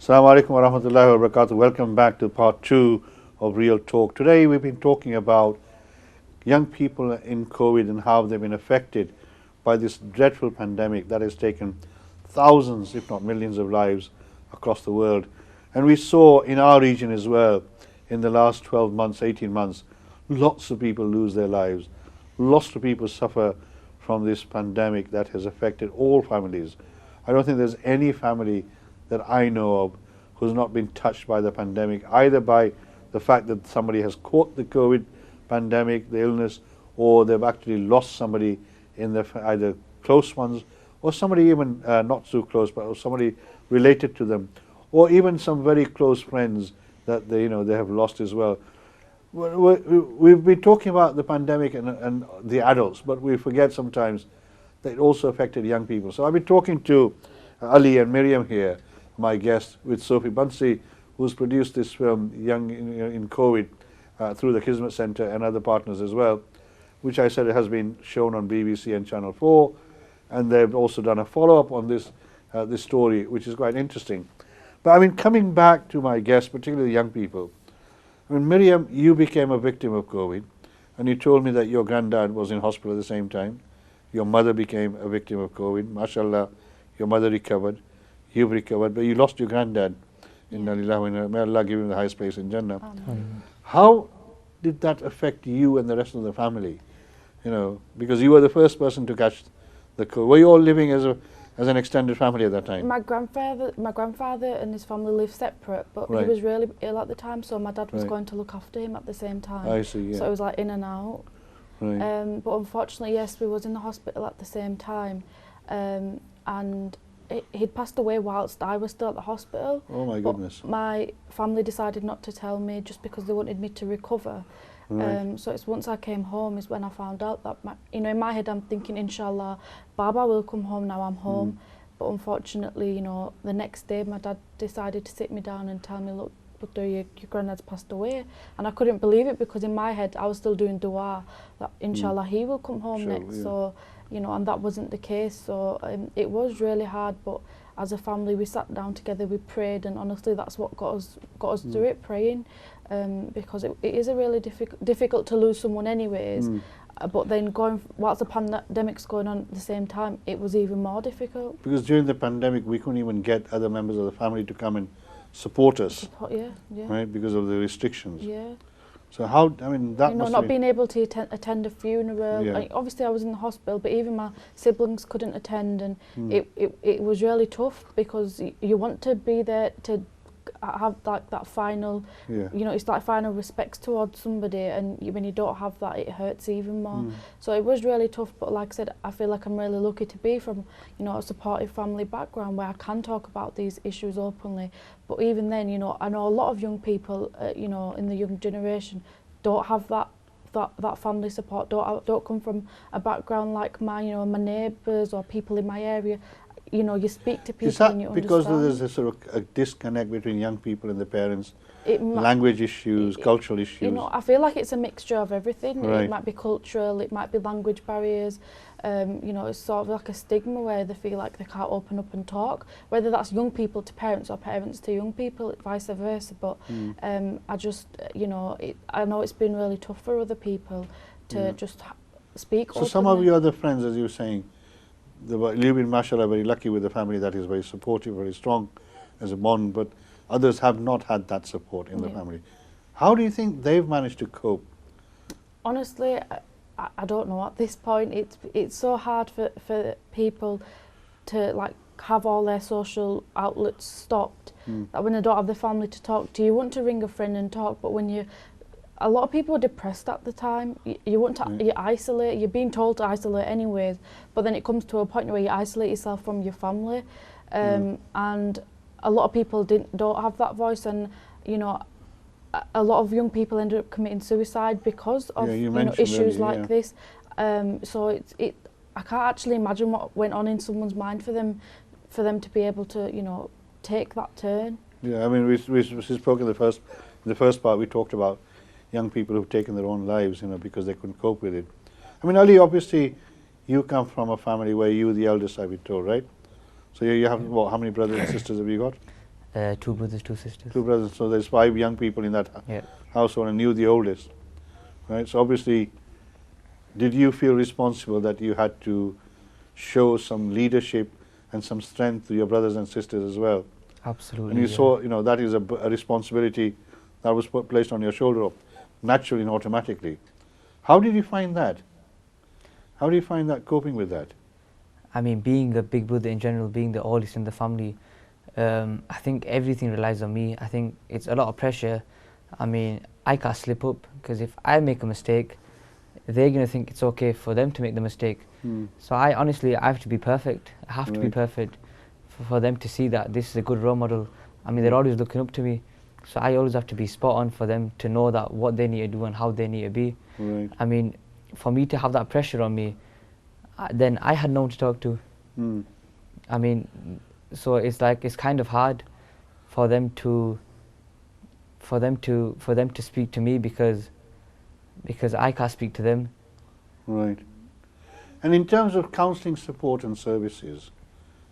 Assalamu alaikum wa rahmatullahi wa barakatuh. Welcome back to part 2 of Real Talk. Today we've been talking about young people in COVID and how they've been affected by this dreadful pandemic that has taken thousands, if not millions of lives across the world. And we saw in our region as well, in the last 12 months, 18 months, lots of people lose their lives. Lots of people suffer from this pandemic that has affected all families. I don't think there's any family that I know of who's not been touched by the pandemic, either by the fact that somebody has caught the COVID pandemic, the illness, or they've actually lost somebody in their either close ones, or somebody even not so close, but somebody related to them, or even some very close friends that they have lost as well. We've been talking about the pandemic and the adults, but we forget sometimes that it also affected young people. So I've been talking to Ali and Miriam here, my guest, with Sophie Bansi, who's produced this film, Young in COVID, through the Kismet Centre and other partners as well, which I said has been shown on BBC and Channel 4, and they've also done a follow-up on this story, which is quite interesting. But I mean, coming back to my guests, particularly young people, I mean, Miriam, you became a victim of COVID, and you told me that your granddad was in hospital at the same time. Your mother became a victim of COVID. MashaAllah, your mother recovered. You've recovered, but you lost your granddad. Inna lillahi wa inna, may Allah give him the highest place in Jannah. How did that affect you and the rest of the family? Because you were the first person to catch the COVID. Were you all living as an extended family at that time? My grandfather and his family lived separate, but he was really ill at the time, so my dad was going to look after him at the same time. I see, yeah. So it was like in and out. Right. But unfortunately, yes, we was in the hospital at the same time, and he'd passed away whilst I was still at the hospital. Oh my goodness. But my family decided not to tell me just because they wanted me to recover. Right. So it's once I came home is when I found out that, in my head I'm thinking, inshallah, Baba will come home now I'm home. But unfortunately, the next day my dad decided to sit me down and tell me, look, your granddad's passed away. And I couldn't believe it because in my head I was still doing dua that inshallah he will come home next. Yeah. So, and that wasn't the case. So it was really hard, but as a family we sat down together, we prayed, and honestly that's what got us through it, praying. Because it is a really difficult to lose someone anyways, but then whilst the pandemic's going on at the same time, it was even more difficult. Because during the pandemic we couldn't even get other members of the family to come and support us, yeah. right, because of the restrictions. Yeah. So how, I mean, that must not being able to attend a funeral. Yeah. Obviously I was in the hospital, but even my siblings couldn't attend, and it was really tough because you want to be there to have like that final, it's like final respects towards somebody, and when you don't have that, it hurts even more. So it was really tough, but like I said, I feel like I'm really lucky to be from a supportive family background where I can talk about these issues openly. But even then, I know a lot of young people, in the young generation, don't have that family support, don't come from a background like mine, my neighbours or people in my area. You speak to people. Is that and you because understand. there's a sort of a disconnect between young people and their parents, language issues, cultural issues? I feel like it's a mixture of everything. Right. It might be cultural, it might be language barriers. It's sort of like a stigma where they feel like they can't open up and talk, whether that's young people to parents or parents to young people, vice versa. But I just, I know it's been really tough for other people to just speak openly. So some of your other friends, as you were saying, you've been, mashallah, very lucky with a family that is very supportive, very strong as a bond, but others have not had that support in the family. How do you think they've managed to cope? Honestly, I don't know at this point. It's so hard for people to like have all their social outlets stopped, that when they don't have the family to talk to, you want to ring a friend and talk, but when a lot of people are depressed at the time. You want to you isolate. You're being told to isolate anyways, but then it comes to a point where you isolate yourself from your family, and a lot of people don't have that voice, and a lot of young people ended up committing suicide because of issues like this. So I can't actually imagine what went on in someone's mind for them to be able to take that turn. Yeah, I mean we spoke in the first part. We talked about young people who've taken their own lives, because they couldn't cope with it. I mean, Ali, obviously, you come from a family where you were the eldest, I've been told, right? So you have, how many brothers and sisters have you got? 2 brothers, 2 sisters. Two brothers, so there's 5 young people in that Yeah. household, and you the oldest, right? So obviously, did you feel responsible that you had to show some leadership and some strength to your brothers and sisters as well? Absolutely. And you yeah. saw, that is a responsibility that was placed on your shoulder naturally and automatically. How did you find that? How do you find that, coping with that? I mean, being a big brother in general, being the oldest in the family, I think everything relies on me. I think it's a lot of pressure. I mean, I can't slip up, because if I make a mistake, they're going to think it's okay for them to make the mistake. So I have to be perfect. I have to be Right. perfect for them to see that this is a good role model. I mean, they're always looking up to me. So I always have to be spot on for them to know that what they need to do and how they need to be. Right. I mean, for me to have that pressure on me, then I had no one to talk to. I mean, so it's like, it's kind of hard for them to speak to me, because I can't speak to them. Right. And in terms of counselling support and services,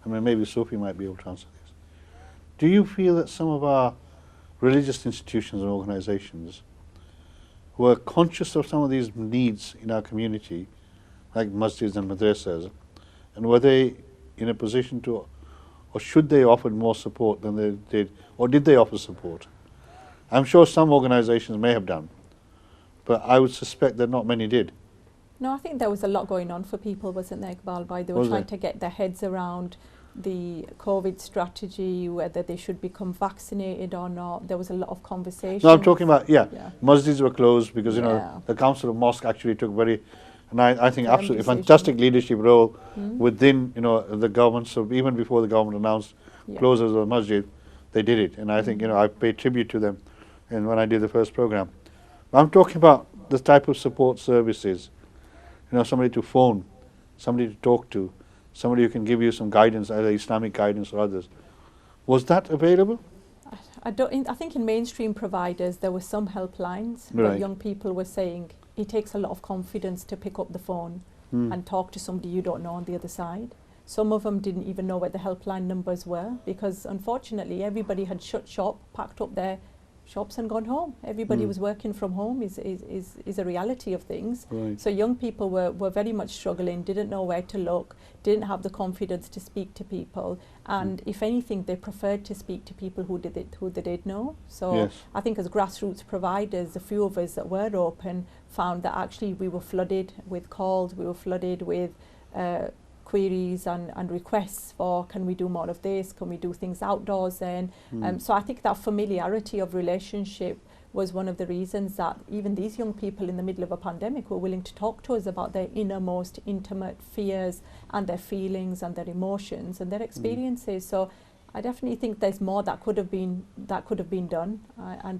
I mean, maybe Sophie might be able to answer this. Do you feel that some of our religious institutions and organisations were conscious of some of these needs in our community, like masjids and madrasas, and were they in a position to, or should they offer more support than they did, or did they offer support? I'm sure some organisations may have done, but I would suspect that not many did. No, I think there was a lot going on for people, wasn't there, Iqbal? By they were Was trying there? to get their heads around the COVID strategy, whether they should become vaccinated or not. There was a lot of conversation. No, I'm talking about, Yeah. masjids were closed because, Yeah. the Council of Mosque actually took and I think Firm absolutely decision. fantastic leadership role Mm. within, the government. So even before the government announced Yeah. closures of the masjid, they did it. And I think, I pay tribute to them and when I did the first program. I'm talking about the type of support services, somebody to phone, somebody to talk to, somebody who can give you some guidance, either Islamic guidance or others. Was that available? I think in mainstream providers there were some helplines, Right. but young people were saying it takes a lot of confidence to pick up the phone and talk to somebody you don't know on the other side. Some of them didn't even know where the helpline numbers were, because unfortunately everybody had shut shop, packed up their shops and gone home. Everybody was working from home is a reality of things. Right. So young people were very much struggling, didn't know where to look, didn't have the confidence to speak to people, and if anything they preferred to speak to people who they did know. So Yes. I think as grassroots providers, a few of us that were open found that actually we were flooded with calls, we were flooded with queries and requests for, can we do more of this, can we do things outdoors then. So I think that familiarity of relationship was one of the reasons that even these young people in the middle of a pandemic were willing to talk to us about their innermost intimate fears and their feelings and their emotions and their experiences. So I definitely think there's more that could have been done,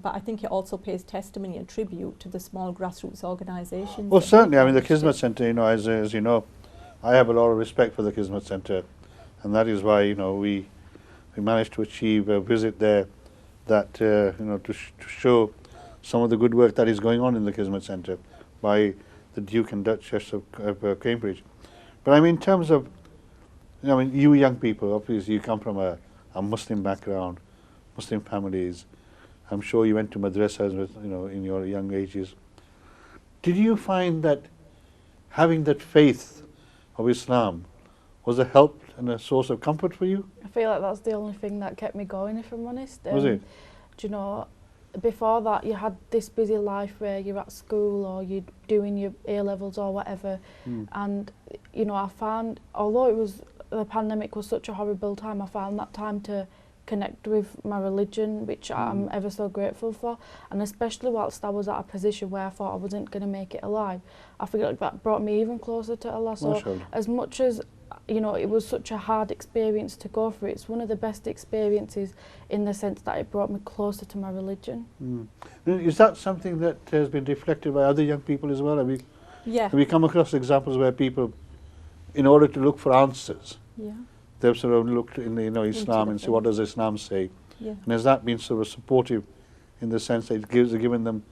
but I think it also pays testimony and tribute to the small grassroots organisations. Well, that certainly. I mean, the managed it. Kismet Centre, as you know, I have a lot of respect for the Kismet Centre, and that is why, we managed to achieve a visit there that, to show some of the good work that is going on in the Kismet Centre by the Duke and Duchess of Cambridge. But I mean, in terms of, you young people, obviously you come from a Muslim background, Muslim families. I'm sure you went to madrasas with, in your young ages. Did you find that having that faith of Islam was a help and a source of comfort for you? I feel like that's the only thing that kept me going, if I'm honest. Was it? Do you know, before that you had this busy life where you're at school or you're doing your A-levels or whatever, and I found, although the pandemic was such a horrible time, I found that time to connect with my religion, which I'm ever so grateful for, and especially whilst I was at a position where I thought I wasn't going to make it alive, I feel like that brought me even closer to Allah. So Mashallah. as much as it was such a hard experience to go through, it's one of the best experiences in the sense that it brought me closer to my religion. Is that something that has been reflected by other young people as well? Have you come across examples where people, in order to look for answers, they've sort of looked in Islam and see what does Islam say? Yeah. And has that been sort of supportive in the sense that it given them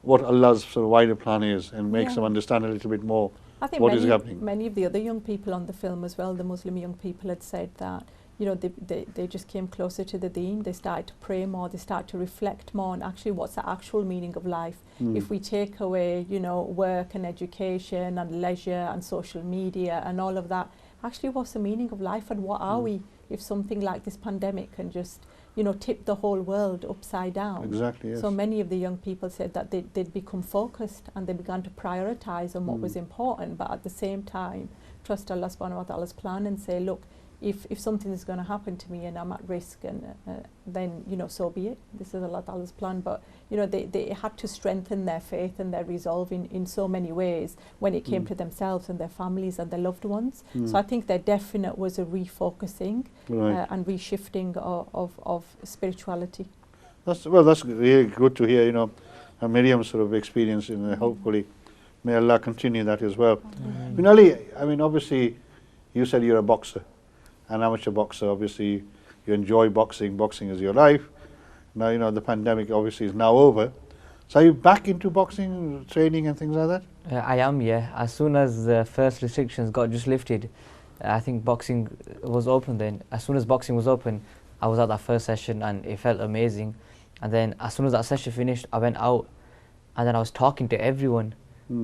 what Allah's sort of wider plan is and makes them understand a little bit more I think what is happening? many of the other young people on the film as well, the Muslim young people, had said that you know, they just came closer to the deen. They started to pray more. They started to reflect more on actually what's the actual meaning of life. If we take away, you know, work and education and leisure and social media and all of that, actually what's the meaning of life, and what are we if something like this pandemic can just, you know, tip the whole world upside down? Exactly, yes. So many of the young people said that they'd become focused and they began to prioritize on what was important, but at the same time trust Allah subhanahu wa ta'ala's plan and say, look, if something is going to happen to me and I'm at risk, and then, you know, so be it. This is Allah ta'ala's plan. But, you know, they had to strengthen their faith and their resolve in so many ways when it came to themselves and their families and their loved ones. So I think there definite was a refocusing and reshifting of spirituality. That's really good to hear, you know, Miriam's sort of experience, and hopefully may Allah continue that as well. I mean, Ali, I mean, obviously you said you're a boxer, an amateur boxer. Obviously you enjoy boxing. Boxing is your life. Now, you know, the pandemic obviously is now over. So are you back into boxing, training and things like that? I am, yeah. As soon as the first restrictions got just lifted, I think boxing was open then. As soon as boxing was open, I was at that first session and it felt amazing. And then as soon as that session finished, I went out and then I was talking to everyone.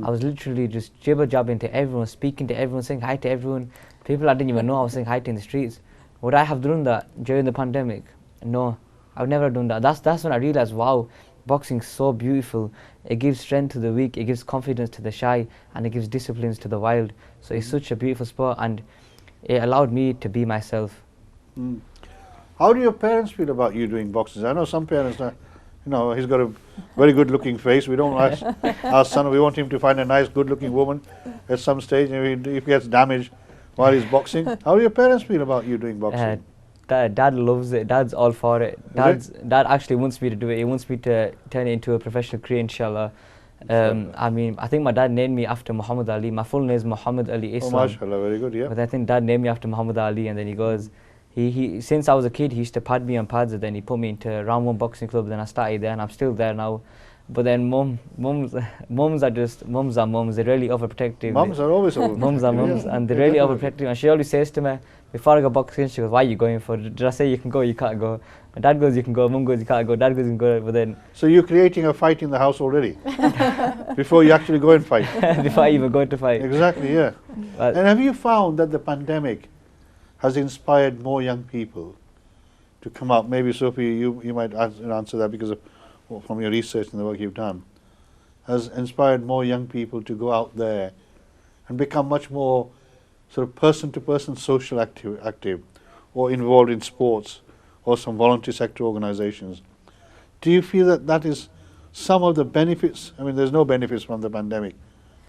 I was literally just jibber-jabbing to everyone, speaking to everyone, saying hi to everyone. People I didn't even know I was saying hi to in the streets. Would I have done that during the pandemic? No, I've never done that. That's when I realized, wow, boxing's so beautiful. It gives strength to the weak, it gives confidence to the shy, and it gives disciplines to the wild. So it's such a beautiful sport, and it allowed me to be myself. How do your parents feel about you doing boxing? I know some parents, you know, he's got a very good looking face. We don't ask our son, we want him to find a nice good looking woman at some stage, and if he gets damaged while he's boxing. How do your parents feel about you doing boxing? Dad loves it. Dad's all for it. Dad actually wants me to do it. He wants me to turn it into a professional career, inshallah. I mean, I think my dad named me after Muhammad Ali. My full name is Muhammad Ali Islam. Oh, mashallah, very good, yeah. But I think Dad named me after Muhammad Ali, and then he goes, he since I was a kid, he used to pad me on pads, and then he put me into Round 1 boxing club, then I started there, and I'm still there now. But then mums are just mums. They're really overprotective. Mums are always overprotective. Mums are mums, and they're really overprotective. And she always says to me, before I go boxing, she goes, "Why are you going for? Did I say you can go? You can't go." My dad goes, "You can go." Mum goes, "You can't go." Dad goes, "You can go." But then, so you're creating a fight in the house already before you actually go and fight. before I even go to fight. Exactly, yeah. And have you found that the pandemic has inspired more young people to come out? Maybe Sophie, you might answer that because of, from your research and the work you've done, has inspired more young people to go out there and become much more sort of person-to-person social active or involved in sports or some voluntary sector organizations. Do you feel that that is some of the benefits? I mean, there's no benefits from the pandemic.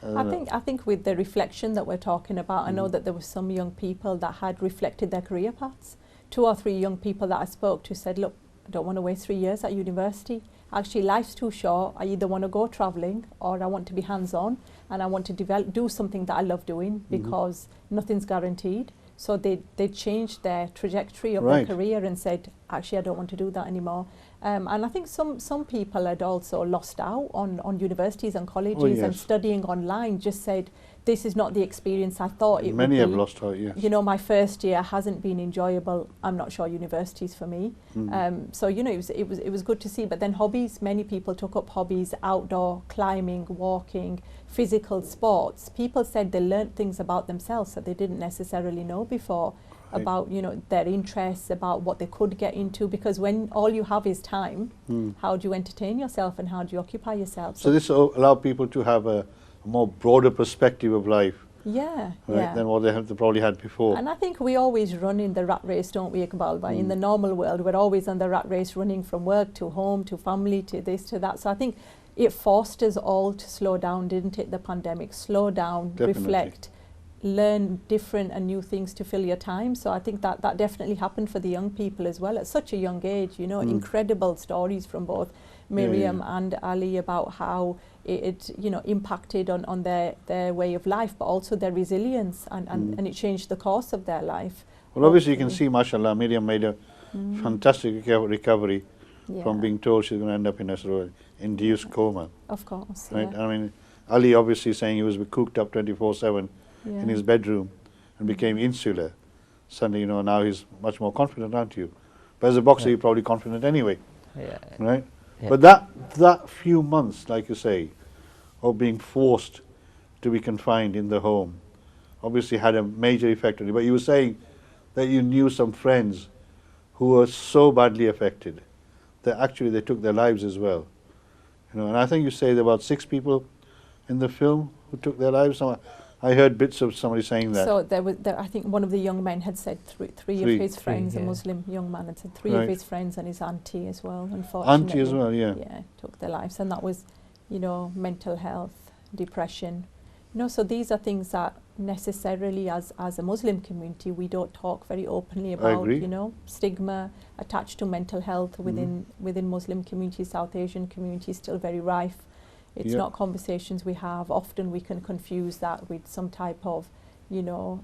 I think with the reflection that we're talking about, I know that there were some young people that had reflected their career paths. 2 or 3 young people that I spoke to said, look, I don't want to waste 3 years at university. Actually, life's too short. I either want to go travelling or I want to be hands-on, and I want to do something that I love doing, because nothing's guaranteed. So they changed their trajectory of their career and said, actually, I don't want to do that anymore. And I think some people had also lost out on universities and colleges and studying online, just said, this is not the experience I thought it would be. Many have lost out, yes. You know, my first year hasn't been enjoyable. I'm not sure university's for me. So, you know, it was good to see. But then hobbies, many people took up hobbies, outdoor, climbing, walking, physical sports. People said they learnt things about themselves that they didn't necessarily know before, about, you know, their interests, about what they could get into, because when all you have is time, how do you entertain yourself and how do you occupy yourself? So this allowed people to have a more broader perspective of life, than what they probably had before. And I think we always run in the rat race, don't we, Iqbal? In the normal world, we're always on the rat race, running from work to home to family to this to that. So I think it forced us all to slow down, didn't it, the pandemic? Slow down, reflect, learn different and new things to fill your time. So I think that definitely happened for the young people as well at such a young age. You know, incredible stories from both Miriam and Ali about how it you know, impacted on their way of life, but also their resilience, and it changed the course of their life. Well, obviously you can see, mashallah, Miriam made a fantastic recovery from being told she's going to end up in a sort of induced coma. Of course, right? I mean, Ali obviously saying he was cooped up 24/7 in his bedroom and became insular. suddenly, you know, now he's much more confident, aren't you? But as a boxer, Yeah. you're probably confident anyway, Yeah. right? Yeah. But that few months, like you say, of being forced to be confined in the home, obviously had a major effect on you. But you were saying that you knew some friends who were so badly affected that actually they took their lives as well. You know, and I think you say there were about 6 people in the film who took their lives. I heard bits of somebody saying that. So I think one of the young men had said three Three. of his friends, a yeah. Muslim young man had said 3 Right. of his friends and his auntie as well, unfortunately. Auntie as well, yeah. Yeah, took their lives. And that was, you know, mental health, depression. You know, so these are things that necessarily as a Muslim community we don't talk very openly about, agree. you know, stigma attached to mental health within Muslim communities, South Asian communities still very rife. It's Yeah. not conversations we have. Often we can confuse that with some type of, you know,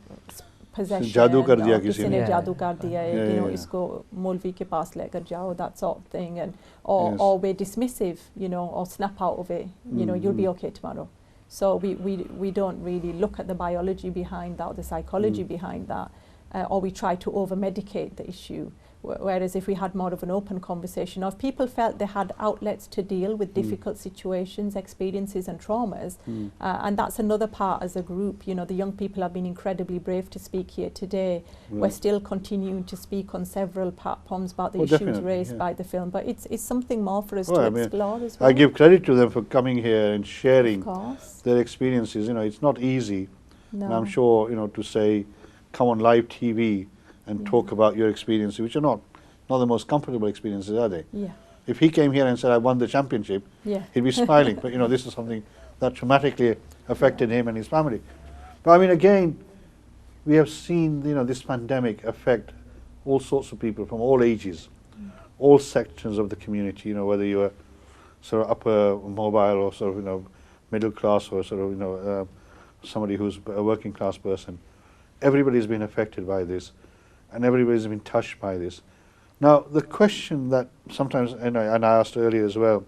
possession. जादू कर दिया or किसी किसी ने। ने जादू कर दिया है, Yeah, you know, yeah. इसको मौलवी के पास लेकर जाओ, that sort of thing, and or Yes. or we're dismissive, you know, or snap out of it, you know, you'll be okay tomorrow. So we don't really look at the biology behind that or the psychology behind that, or we try to over medicate the issue. Whereas if we had more of an open conversation, or if people felt they had outlets to deal with difficult situations, experiences and traumas, and that's another part as a group, you know, the young people have been incredibly brave to speak here today. We're still continuing to speak on several platforms about the issues definitely, raised yeah. by the film, but it's something more for us Well, to I mean, explore as well. I give credit to them for coming here and sharing Of course. their experiences. You know, it's not easy. No. And I'm sure, you know, to say, come on live TV and talk about your experiences, which are not the most comfortable experiences, are they? Yeah. If he came here and said, I won the championship, Yeah. he'd be smiling. But, you know, this is something that traumatically affected him and his family. But, I mean, again, we have seen, you know, this pandemic affect all sorts of people from all ages, all sections of the community, you know, whether you are sort of upper mobile or sort of, you know, middle class or sort of, you know, somebody who's a working class person. Everybody's been affected by this and everybody's been touched by this. Now, the question that sometimes, and I asked earlier as well,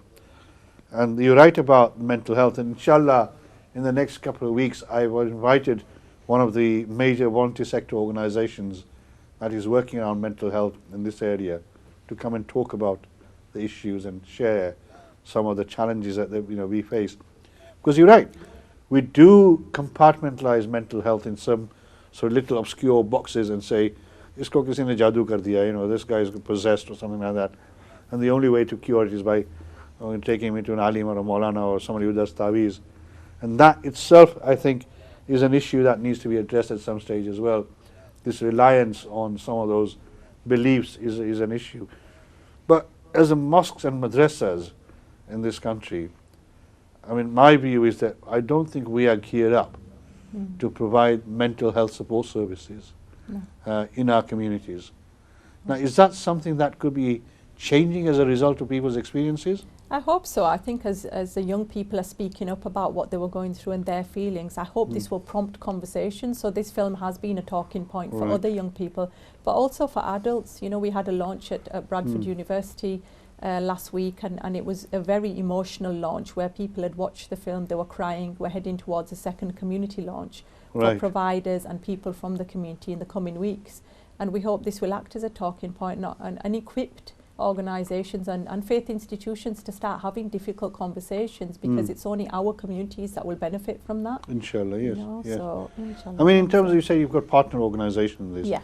and you're right about mental health, and inshallah, in the next couple of weeks, I was invited one of the major volunteer sector organizations that is working on mental health in this area to come and talk about the issues and share some of the challenges that you know, we face. Because you're right, we do compartmentalize mental health in some sort of little obscure boxes and say, isko kisi ne jadoo kar diya, you know, this guy is possessed or something like that. And the only way to cure it is by taking him into an alim or a maulana or somebody who does taweez. And that itself, I think, is an issue that needs to be addressed at some stage as well. This reliance on some of those beliefs is an issue. But as a mosques and madrasas in this country, I mean, my view is that I don't think we are geared up to provide mental health support services in our communities. Now, is that something that could be changing as a result of people's experiences? I hope so. I think as the young people are speaking up about what they were going through and their feelings, I hope this will prompt conversation. So this film has been a talking point for other young people, but also for adults. You know, we had a launch at Bradford University last week, and it was a very emotional launch where people had watched the film, they were crying. We're heading towards a second community launch for providers and people from the community in the coming weeks. And we hope this will act as a talking point and equipped organisations and faith institutions to start having difficult conversations, because it's only our communities that will benefit from that. Inshallah, yes. You know, yes. so, inshallah. I mean, in terms of, you say you've got partner organisations in this. Yeah.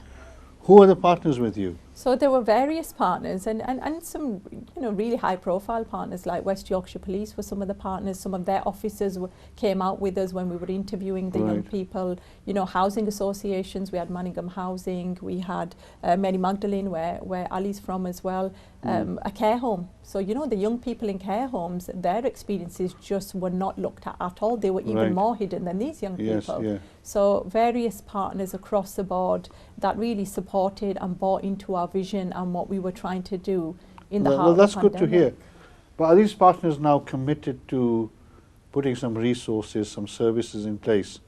Who are the partners with you? So there were various partners and some, you know, really high profile partners, like West Yorkshire Police were some of the partners. Some of their officers came out with us when we were interviewing the young people. You know, housing associations, we had Manningham Housing, we had Mary Magdalene, where Ali's from as well, a care home. So, you know, the young people in care homes, their experiences just were not looked at all. They were even more hidden than these young people. Yeah. So various partners across the board that really supported and bought into our vision and what we were trying to do in the heart of the that's good to pandemic. hear. But are these partners now committed to putting some resources, some services in place?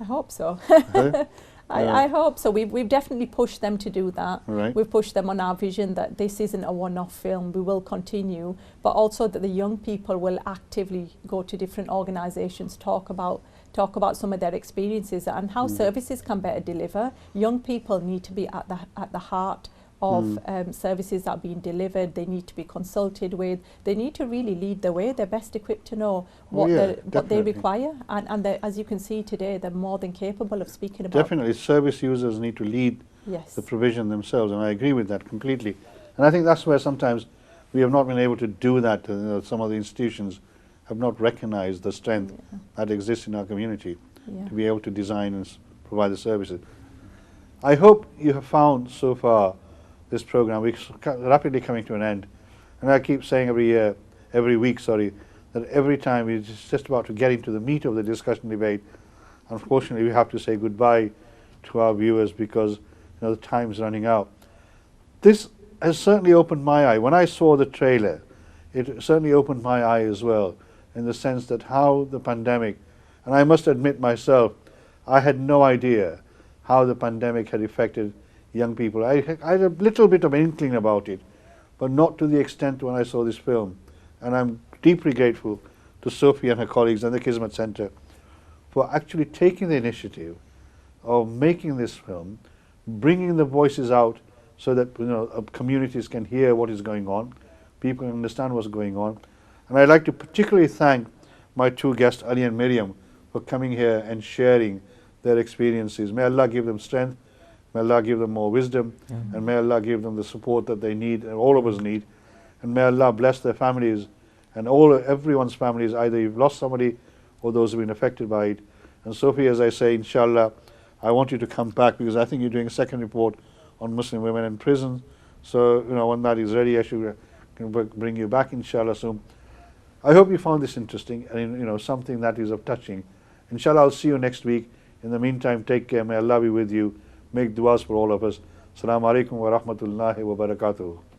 I hope so. Huh? I hope so. We've definitely pushed them to do that. Right. We've pushed them on our vision that this isn't a one-off film. We will continue, but also that the young people will actively go to different organisations, talk talk about some of their experiences and how services can better deliver. Young people need to be at the heart of services that are being delivered. They need to be consulted with. They need to really lead the way. They're best equipped to know what they require, and as you can see today, they're more than capable of speaking about. Definitely, service users need to lead Yes. the provision themselves, and I agree with that completely. And I think that's where sometimes we have not been able to do that. Some of the institutions have not recognized the strength that exists in our community to be able to design and provide the services. I hope you have found so far this program, we're rapidly coming to an end, and I keep saying every week, that every time we're just about to get into the meat of the discussion debate. Unfortunately, we have to say goodbye to our viewers because the time's running out. This has certainly opened my eye. When I saw the trailer, it certainly opened my eye as well, in the sense that how the pandemic, and I must admit myself, I had no idea how the pandemic had affected young people. I had a little bit of an inkling about it, but not to the extent when I saw this film. And I'm deeply grateful to Sophie and her colleagues and the Kismet Centre for actually taking the initiative of making this film, bringing the voices out so that communities can hear what is going on, people can understand what's going on. And I'd like to particularly thank my two guests, Ali and Miriam, for coming here and sharing their experiences. May Allah give them strength, may Allah give them more wisdom, and may Allah give them the support that they need, and all of us need. And may Allah bless their families and everyone's families, either you've lost somebody or those who've been affected by it. And Sophie, as I say, inshallah, I want you to come back because I think you're doing a second report on Muslim women in prison. So, when that is ready, I should bring you back, inshallah, soon. I hope you found this interesting and, something that is of touching. Inshallah, I'll see you next week. In the meantime, take care. May Allah be with you. Make du'as for all of us. Assalamu alaikum wa rahmatullahi wa barakatuh.